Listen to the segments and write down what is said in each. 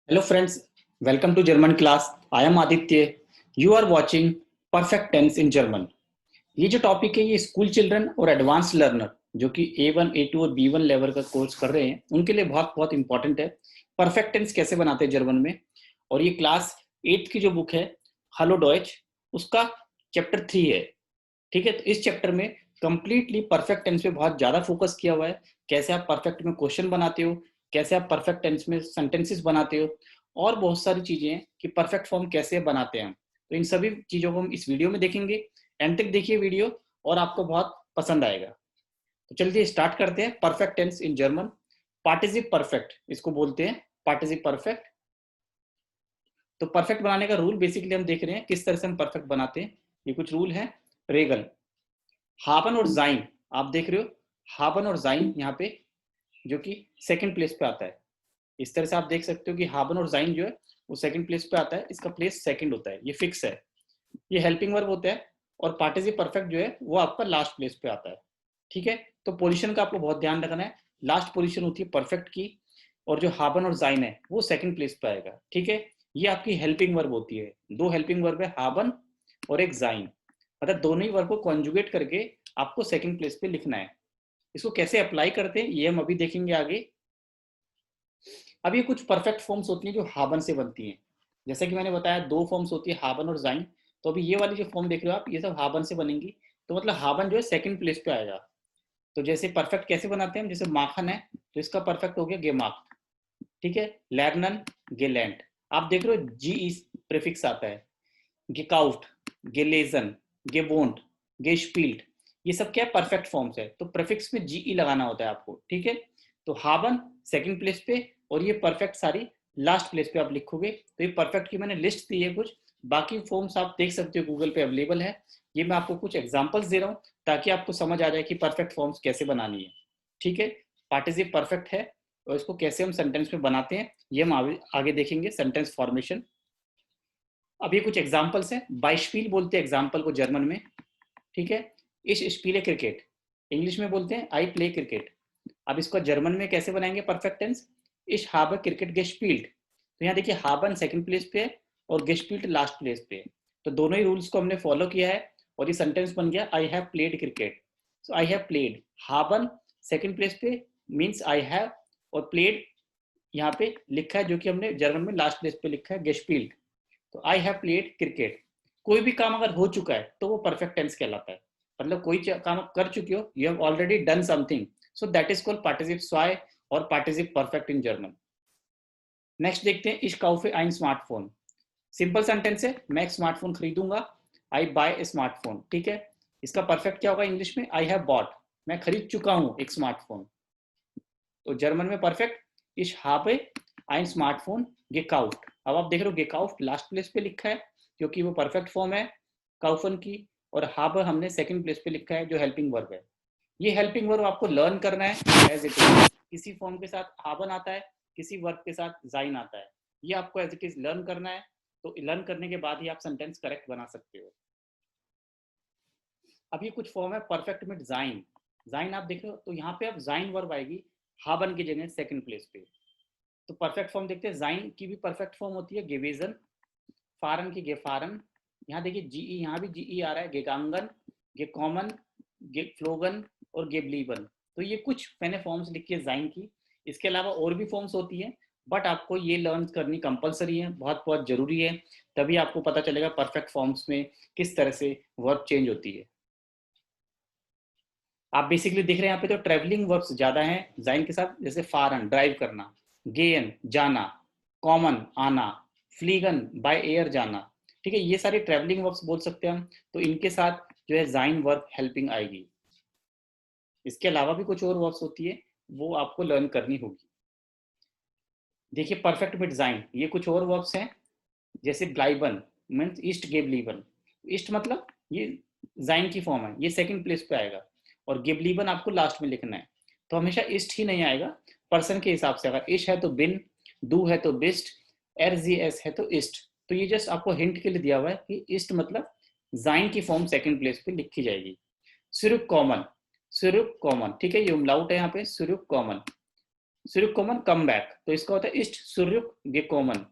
Hello friends, welcome to German class. I am Aditya. You are watching Perfect Tense in German. ये जो topic है ये school children और advance learner जो कि A1, A2 और B1 लेवल का कोर्स कर रहे हैं उनके लिए बहुत बहुत इंपॉर्टेंट है। परफेक्ट टेंस कैसे बनाते हैं जर्मन में। और ये क्लास 8 की जो बुक है हेलो डॉयच उसका चैप्टर 3 है। ठीक है, तो इस चैप्टर में कंप्लीटली परफेक्ट टेंस पे बहुत ज्यादा फोकस किया हुआ है। कैसे आप परफेक्ट में क्वेश्चन बनाते हो, कैसे आप परफेक्ट टेंस में सेंटेंसेस बनाते हो और बहुत सारी चीजें हैं कि परफेक्ट फॉर्म कैसे बनाते हैं। तो इन सभी चीजों को हम इस वीडियो में देखेंगे। एंड तक देखिए वीडियो और आपको बहुत पसंद आएगा। तो चलिए स्टार्ट करते हैं। Perfect tense in German, पार्टिसिप perfect इसको बोलते हैं, पार्टिसिप परफेक्ट। तो परफेक्ट बनाने का रूल बेसिकली हम देख रहे हैं किस तरह से हम परफेक्ट बनाते हैं। ये कुछ रूल है। रेगल, हाबन और जाइन, आप देख रहे हो हाबन और जाइन यहाँ पे जो कि सेकंड प्लेस पे आता है। इस तरह से आप देख सकते हो कि हाबन और जाइन जो है वो सेकंड प्लेस पे आता है, इसका प्लेस सेकंड होता है, ये फिक्स है। ये हेल्पिंग वर्ब होता है और पार्टिसिप परफेक्ट जो है वो आपका लास्ट प्लेस पे आता है। ठीक है, तो पोजीशन का आपको बहुत ध्यान रखना है। लास्ट पोजीशन होती है परफेक्ट की और जो हाबन और जाइन है वो सेकंड प्लेस पे आएगा। ठीक है, ये आपकी हेल्पिंग वर्ब होती है। दो हेल्पिंग वर्ब है, हाबन और एक जाइन, मतलब दोनों ही वर्ब को कॉन्जुगेट करके आपको सेकंड प्लेस पे लिखना है। इसको कैसे अप्लाई करते हैं ये हम अभी देखेंगे आगे। अब ये कुछ परफेक्ट फॉर्म्स होती हैं जो हाबन से बनती हैं। जैसे कि मैंने बताया दो फॉर्म्स होती है हाबन और जाइन। तो अभी ये वाली जो फॉर्म देख रहे हो आप ये सब हाबन से बनेंगी। तो मतलब हाबन जो है सेकंड प्लेस पे आएगा। तो जैसे परफेक्ट कैसे बनाते हैं, जैसे माखन है तो इसका परफेक्ट हो गया गेमाक। ठीक है, लर्नन, गेलैंड। आप देख रहे हो जी इस प्रीफिक्स आता है। गेकाउट, गेलेजन, गेवोंट, गेस्पील्ड, ये सब क्या है परफेक्ट फॉर्म्स है। तो प्रीफिक्स में जीई लगाना होता है आपको। ठीक है, तो हाबन सेकंड प्लेस पे और ये परफेक्ट सारी लास्ट प्लेस पे आप लिखोगे। तो ये परफेक्ट की मैंने लिस्ट दी है कुछ, बाकी फॉर्म्स आप देख सकते हो गूगल पे अवेलेबल है। ये मैं आपको कुछ एग्जांपल्स दे रहा हूँ ताकि आपको समझ आ जाए कि परफेक्ट फॉर्म्स कैसे बनानी है। ठीक है, पार्टिसिप परफेक्ट है और इसको कैसे हम सेंटेंस में बनाते हैं ये हम आगे देखेंगे, सेंटेंस फॉर्मेशन। अब ये कुछ एग्जांपल्स हैं। बाइस्पील बोलते हैं एग्जांपल को जर्मन में। ठीक है, इस स्पीले क्रिकेट, इंग्लिश में बोलते हैं आई प्ले क्रिकेट। अब इसको जर्मन में कैसे बनाएंगे परफेक्ट टेंस, इस हाबर क्रिकेट गेस्पील्ड। तो यहाँ देखिए हाबन सेकंड प्लेस पे है और गेस्पील्ड लास्ट प्लेस पे है। तो दोनों ही रूल्स को हमने फॉलो किया है और ये सेंटेंस बन गया I have played cricket. So I have played, हाबन सेकंड प्लेस पे मींस आई हैव, और प्लेड यहाँ पे लिखा है जो कि हमने जर्मन में लास्ट प्लेस पे लिखा है गेस्पील्ड। तो आई हैव प्लेड क्रिकेट। कोई भी काम अगर हो चुका है तो वो परफेक्ट टेंस कहलाता है। मतलब कोई काम कर चुके हो, you have already done something, so that is called पार्टिसिप स्वाय और पार्टिसिप परफेक्ट इन जर्मन। नेक्स्ट देखते हैं, इश काउफे ein स्मार्टफोन। सिंपल सेंटेंस है, मैं एक स्मार्टफोन खरीदूंगा, आई बाय ए स्मार्टफोन। ठीक है, इसका परफेक्ट क्या होगा इंग्लिश में, आई हैव बॉट, मैं खरीद चुका हूं एक स्मार्टफोन। तो जर्मन में परफेक्ट, इश habe ein स्मार्टफोन gekauft। अब आप देख रहे हो gekauft लास्ट प्लेस पे लिखा है क्योंकि वो परफेक्ट फॉर्म है काउफन की, और habe हमने सेकंड प्लेस पे लिखा है जो हेल्पिंग वर्ब है। ये हेल्पिंग वर्ब आपको लर्न करना है एज इट इज। किसी फॉर्म के साथ haben आता है, किसी वर्ब के साथ जाइन आता है, ये आपको एज इट इज लर्न करना है। तो लर्न करने के बाद ही आप सेंटेंस करेक्ट बना सकते हो। अब ये कुछ फॉर्म है परफेक्ट में जाइन। जाइन आप देख रहे हो तो यहाँ पे अब जाइन वर्ब आएगी haben की जगह सेकंड प्लेस पे। तो परफेक्ट फॉर्म देखते हैं, जाइन की भी परफेक्ट फॉर्म होती है गेवेजन, फारन की गेफारन। यहाँ देखिए जीई, यहाँ भी जीई आ रहा है, गेगांगन, गे कॉमन, गे फ्लोगन और गेबलीबन। तो ये कुछ मैंने फॉर्म्स लिखी है जाइन की। इसके अलावा और भी फॉर्म्स होती है बट आपको ये लर्न करनी कंपलसरी है, बहुत बहुत जरूरी है। तभी आपको पता चलेगा परफेक्ट फॉर्म्स में किस तरह से वर्ब चेंज होती है। आप बेसिकली देख रहे हैं यहाँ पे तो ट्रेवलिंग वर्ब्स ज्यादा हैं जाइन के साथ, जैसे फारन ड्राइव करना, गेयन जाना, कॉमन आना, फ्लीगन बाय एयर जाना। ठीक है, ये सारे ट्रेवलिंग वर्ब्स बोल सकते हैं हम। तो इनके साथ जो है जाइन वर्ब हेल्पिंग आएगी। इसके अलावा भी कुछ और वर्ब्स होती है वो आपको लर्न करनी होगी। देखिए परफेक्ट विद जाइन, ये कुछ और वर्ब्स हैं जैसे ब्लाइबन मीन्स ईस्ट गेबलीबन। ईस्ट मतलब ये जाइन की फॉर्म है, ये सेकंड प्लेस पे आएगा और गेबलीबन आपको लास्ट में लिखना है। तो हमेशा ईस्ट ही नहीं आएगा, पर्सन के हिसाब से। अगर इश है तो बिन, डू है तो बिस्ट, एरजीएस है तो ईस्ट। तो ये जस्ट आपको हिंट के लिए दिया हुआ है कि ईस्ट मतलब जाइन की फॉर्म सेकंड प्लेस पे लिखी जाएगी। सुरुक कॉमन, सुरुक कॉमन। ठीक है, ये उमलाउट है यहाँ पे, सुरुक कॉमन। सुरुक कॉमन कम बैक, तो इसका होता है इस्ट सुरुक गे कॉमन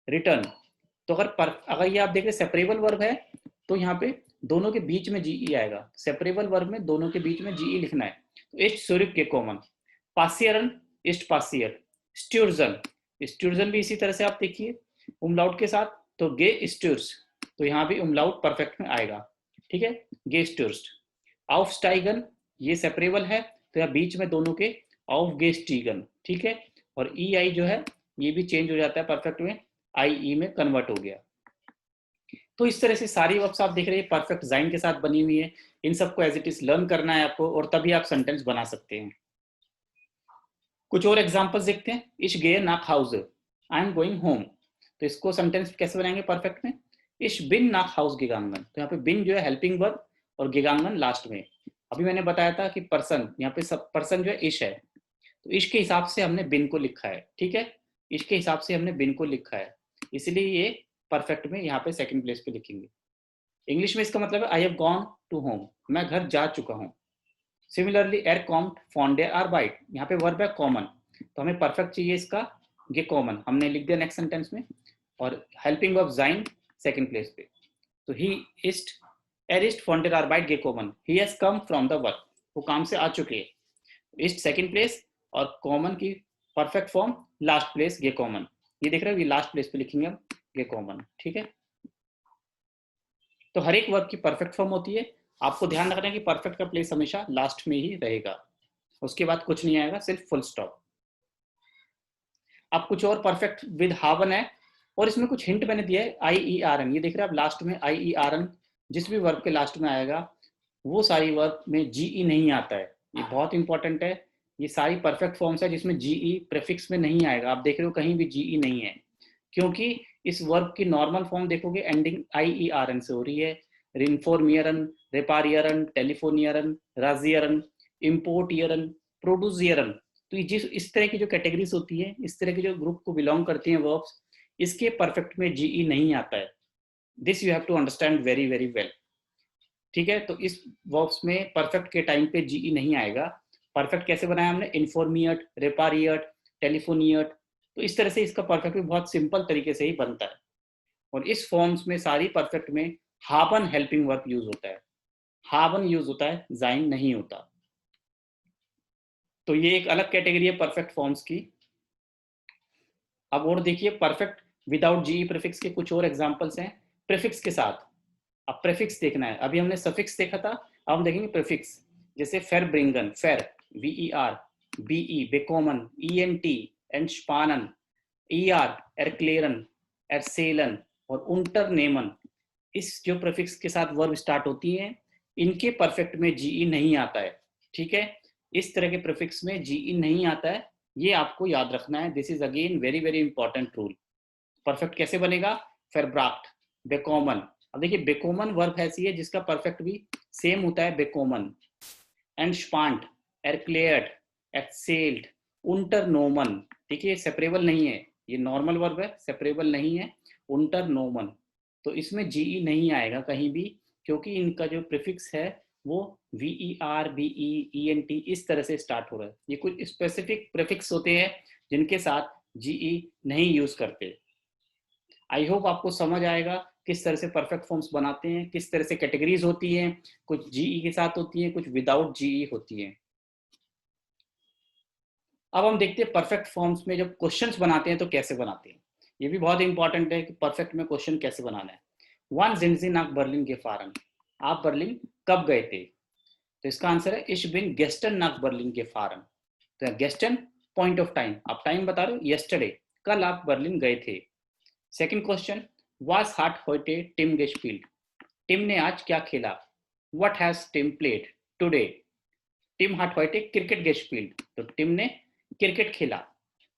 रिटर्न। तो अगर ये आप देख रहे सेपरेबल वर्ब है तो यहाँ पे दोनों के बीच में जीई आएगा, सेपरेबल वर्ब में दोनों के बीच में जीई लिखना है। तो इस्ट सुरुक गे कॉमन, पासियरन इस्ट पासियर, स्ट्यूर्जन, स्ट्यूर्जन भी इसी तरह से आप देखिए उमलाउट के साथ, तो गे स्ट्यूर्स, तो यहाँ भी उमलाउट परफेक्ट में आएगा, ठीक है, गे स्ट्यूर्स्ट। आउफस्टाइगन ये सेपरेबल है तो यहाँ बीच में दोनों के ऑफ गे स्टीगन, ठीक है, और ई आई जो है ये भी चेंज हो जाता है परफेक्ट में, आई ई में कन्वर्ट हो गया। तो इस तरह से सारी वर्ब्स आप देख रहे हैं परफेक्ट जाइन के साथ बनी हुई है, इन सबको एज इट इज लर्न करना है आपको और तभी आप सेंटेंस बना सकते हैं। कुछ और एग्जांपल्स देखते हैं। इश गे नाक house, I am going home, तो इसको सेंटेंस कैसे बनाएंगे परफेक्ट में, इश बिन नाक हाउस गिगांगन, तो यहाँ पे बिन जो है हेल्पिंग वर्ब और गिगांगन लास्ट में। अभी मैंने बताया था कि पर्सन, यहाँ पे सब पर्सन जो है इश है, तो इश के हिसाब से हमने बिन को लिखा है, ठीक है, इश के हिसाब से हमने बिन को लिखा है, इसलिए ये परफेक्ट में यहाँ पे सेकंड प्लेस पे लिखेंगे। इंग्लिश में इसका मतलब है I have gone to home, मैं घर जा चुका हूँ। सिमिलरली एर कॉम्ड फॉन्डे आर बाइट, यहाँ पे वर्ब है कॉमन, तो हमें परफेक्ट चाहिए इसका गे कॉमन, हमने लिख दिया नेक्स्ट सेंटेंस में, और हेल्पिंग वर्ब जाइन सेकंड प्लेस पे। तो ही इस्ट एरिस्ट फॉन्डेड आर बाइट गे कॉमन, he has come from the work, वो काम से आ चुके हैं, ईस्ट सेकंड प्लेस और कॉमन की परफेक्ट फॉर्म लास्ट प्लेस गे कॉमन, ये देख रहे हो ये लास्ट प्लेस पे लिखेंगे हम गे कॉमन, ठीक है। तो हर एक वर्ब की परफेक्ट फॉर्म होती है, आपको ध्यान रखना है कि परफेक्ट का प्लेस हमेशा लास्ट में ही रहेगा, उसके बाद कुछ नहीं आएगा, सिर्फ फुल स्टॉप। अब कुछ और परफेक्ट विद हावन है, और इसमें कुछ हिंट मैंने दिया है, आई ई आर एन, ये देख रहे हैं आप लास्ट में आई ई आर एन, जिस भी वर्ब के लास्ट में आएगा वो सारी वर्ब में जीई नहीं आता है, ये बहुत इंपॉर्टेंट है। ये सारी परफेक्ट फॉर्म्स है जिसमें जीई प्रीफिक्स में नहीं आएगा, आप देख रहे हो कहीं भी जीई नहीं है, क्योंकि इस वर्ब की नॉर्मल फॉर्म देखोगे ending I E R N से हो रही है, रिन्फॉर्मियरन, रेपारियरन, टेलीफोनियरन, राजियरन, इम्पोर्टियरन, प्रोड्यूसियरन। तो ये जिस इस तरह की जो कैटेगरीज होती है, इस तरह के जो ग्रुप को बिलोंग करती हैं वर्ब्स, इसके परफेक्ट में जीई नहीं आता है, this you have to understand very very well, ठीक है। तो इस वर्ब्स में परफेक्ट के टाइम पे जीई नहीं आएगा। परफेक्ट कैसे बनाया हमने, इन्फॉर्मियट, रेपारियट, टेलीफोनियट, तो इस तरह से इसका परफेक्ट भी बहुत सिंपल तरीके से ही बनता है, और इस फॉर्म्स में सारी परफेक्ट में हावन हेल्पिंग वर्ब यूज होता है, हावन यूज होता है, जाइन नहीं होता। तो ये एक अलग कैटेगरी है परफेक्ट फॉर्म्स की। अब और देखिए परफेक्ट विदाउट जीई प्रीफिक्स के कुछ और एग्जांपल्स हैं प्रीफिक्स के साथ। अब प्रीफिक्स देखना है, अभी हमने सफिक्स देखा था, अब हम देखेंगे प्रीफिक्स, जैसे फेर ब्रिंगन, फेर वीईआर, बीई बेकोमन, ईएनटी एंशपानन, ईआर एरक्लेरन, एरसेलन और उंटरनेमन, इस जो प्रीफिक्स के साथ वर्ब स्टार्ट होती हैं इनके परफेक्ट में जीई नहीं आता है, ठीक है, इस तरह के प्रीफिक्स में जीई नहीं आता है, ये आपको याद रखना है, this is again very very important rule. Perfect कैसे बनेगा, फेरब्राक्ट, बेकोमन, अब देखिए बेकोमन वर्ब ऐसी है जिसका परफेक्ट भी सेम होता है बेकोमन, एंशपांट, एरक्लेयर्ड, एक्सेल्ड, उंटरनोमन, देखिए सेपरेबल नहीं है, ये नॉर्मल वर्ब है, सेपरेबल नहीं है, उंटरनोमन, तो इसमें जीई नहीं आएगा कहीं भी, क्योंकि इनका जो प्रीफिक्स है वो वीईआर, बीई, ईएनटी इस तरह से स्टार्ट हो रहा है, ये कुछ स्पेसिफिक प्रीफिक्स होते हैं जिनके साथ जीई नहीं यूज करते। आई होप आपको समझ आएगा किस तरह से परफेक्ट फॉर्म्स बनाते हैं, किस तरह से कैटेगरीज होती हैं, कुछ जीई के साथ होती हैं, कुछ विदाउट जीई होती हैं। अब हम देखते हैं परफेक्ट फॉर्म्स में जब क्वेश्चंस बनाते हैं तो कैसे बनाते हैं, ये भी बहुत इंपॉर्टेंट है कि परफेक्ट में क्वेश्चन कैसे बनाना है। वन जिनजी नाक बर्लिन gefahren, आप बर्लिन कब गए थे, तो इसका आंसर है ich bin gestern nach Berlin gefahren, तो गेस्टन पॉइंट ऑफ टाइम, आप टाइम बता रहे हो yesterday, कल आप बर्लिन गए थे। Second question, was hat heute Tim gespielt, Tim ने आज क्या खेला, what has Tim played today, Tim hat heute cricket gespielt, तो टिम ने क्रिकेट खेला।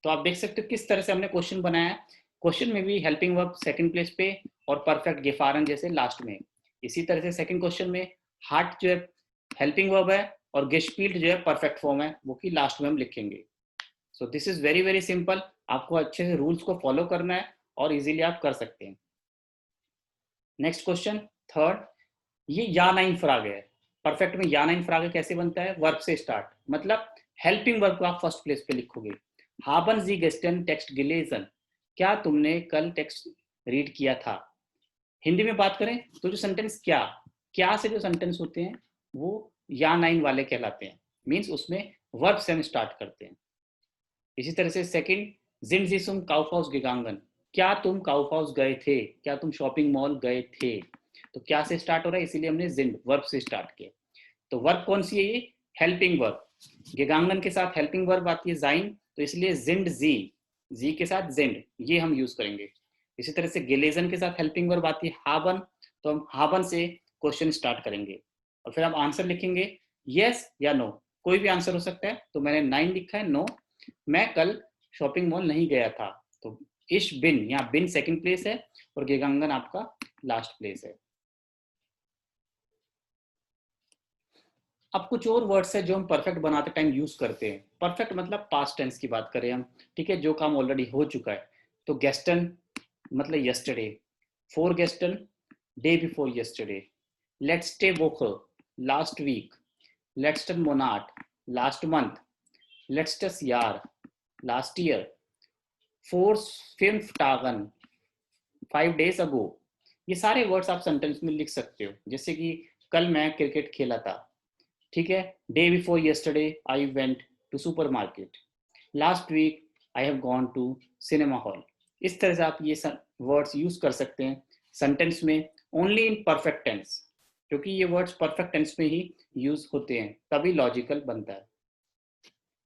तो आप देख सकते हो किस तरह से हमने क्वेश्चन बनाया है, क्वेश्चन में भी हेल्पिंग वर्ब सेकंड प्लेस पे और परफेक्ट गेफारन जैसे लास्ट में, इसी तरह से सेकंड क्वेश्चन में हार्ट जो है हेल्पिंग वर्ब है और गेस्पील्ड जो है परफेक्ट फॉर्म है, वो की लास्ट में हम लिखेंगे। So this is very very simple, आपको अच्छे से रूल्स को फॉलो करना है और इजीली आप कर सकते हैं। नेक्स्ट क्वेश्चन थर्ड, ये या नाइन फ्राग है, परफेक्ट में या नाइन फ्राग कैसे बनता है, वर्ब से स्टार्ट, मतलब हेल्पिंग वर्ब को आप फर्स्ट प्लेस पे लिखोगे। हाबन जी गेस्टन टेक्स्ट गिलेजन, क्या तुमने कल टेक्स्ट रीड किया था। हिंदी में बात करें तो जो सेंटेंस क्या से जो सेंटेंस होते हैं वो या नाइन वाले कहलाते हैं, मीन्स उसमें वर्ब से हम स्टार्ट करते हैं। इसी तरह से सेकंड, जिन जिसुम काउफाउस गिगांगन, क्या तुम काउफाउस गए थे, क्या तुम शॉपिंग मॉल गए थे। तो क्या से स्टार्ट हो रहा है, इसीलिए हमने जिंड वर्ब से स्टार्ट किया। तो वर्ब कौन सी है ये, हेल्पिंग वर्ब। गिगांगन के साथ हेल्पिंग वर्ब आती है जाइन, तो इसलिए जिंड जी के साथ जिंड ये हम यूज करेंगे। इसी तरह से गिलेजन के साथ हेल्पिंग वर्ब आती है हाबन, तो हम हाबन से क्वेश्चन स्टार्ट करेंगे और फिर हम आंसर लिखेंगे यस या नो, कोई भी आंसर हो सकता है। तो मैंने 9 लिखा है, नो मैं कल शॉपिंग मॉल नहीं गया था। तो इश बिन, यहाँ बिन सेकंड प्लेस है और गेगांगन आपका लास्ट प्लेस है। अब कुछ और वर्ड्स है जो हम परफेक्ट बनाते टाइम यूज करते हैं। परफेक्ट मतलब पास्ट टेंस की बात करें हम, ठीक है, जो काम ऑलरेडी हो चुका है। तो गेस्टन मतलब यस्टरडे, फोर गेस्टन डे बिफोर यस्टरडे, लेट्स स्टे वोकर लास्ट वीक, लेट्स टन मोनाट लास्ट मंथ, लेट्स टस यार लास्ट ईयर, फोर फिल्म टागन 5 days अगो। ये सारे वर्ड्स आप सेंटेंस में लिख सकते हो, जैसे कि कल मैं क्रिकेट खेला था, ठीक है। Day before yesterday I went to supermarket, last week I have gone to cinema hall. इस तरह से आप ये वर्ड्स यूज कर सकते हैं सेंटेंस में, ओनली इन परफेक्ट टेंस, क्योंकि ये वर्ड्स परफेक्ट टेंस में ही यूज होते हैं, तभी लॉजिकल बनता है।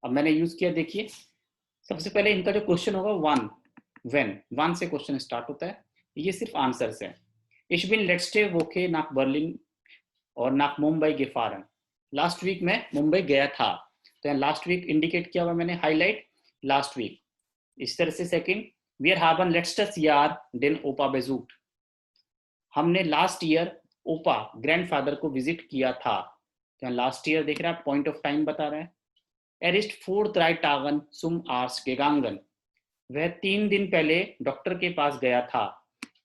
अब मैंने यूज किया, देखिए सबसे पहले इनका जो क्वेश्चन होगा वन, वन से क्वेश्चन स्टार्ट होता है, ये सिर्फ आंसर्स है। Ich bin letzte Woche nach Berlin और nach Mumbai gefahren। Last week मैं मुंबई गया था, तो यहाँ लास्ट वीक इंडिकेट किया हुआ मैंने, हाईलाइट लास्ट वीक। इस तरह से second, wir haben letztes Jahr den Opa besucht, हमने लास्ट ईयर ओपा ग्रैंडफादर को विजिट किया था। तो यहाँ लास्ट ईयर देख रहे हैं, पॉइंट ऑफ टाइम बता रहा है। एरिस्ट फोर त्राइटागन सुम आर्स गेगांगन, वह 3 दिन पहले डॉक्टर के पास गया था।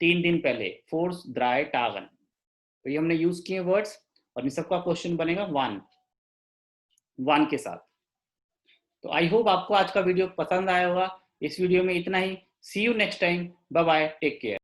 3 दिन पहले, फोर्स ड्राई टागन। तो ये हमने यूज किए वर्ड्स, और इन सबका क्वेश्चन बनेगा वन के साथ। तो आई होप आपको आज का वीडियो पसंद आया होगा। इस वीडियो में इतना ही। See you next time, bye bye, take care.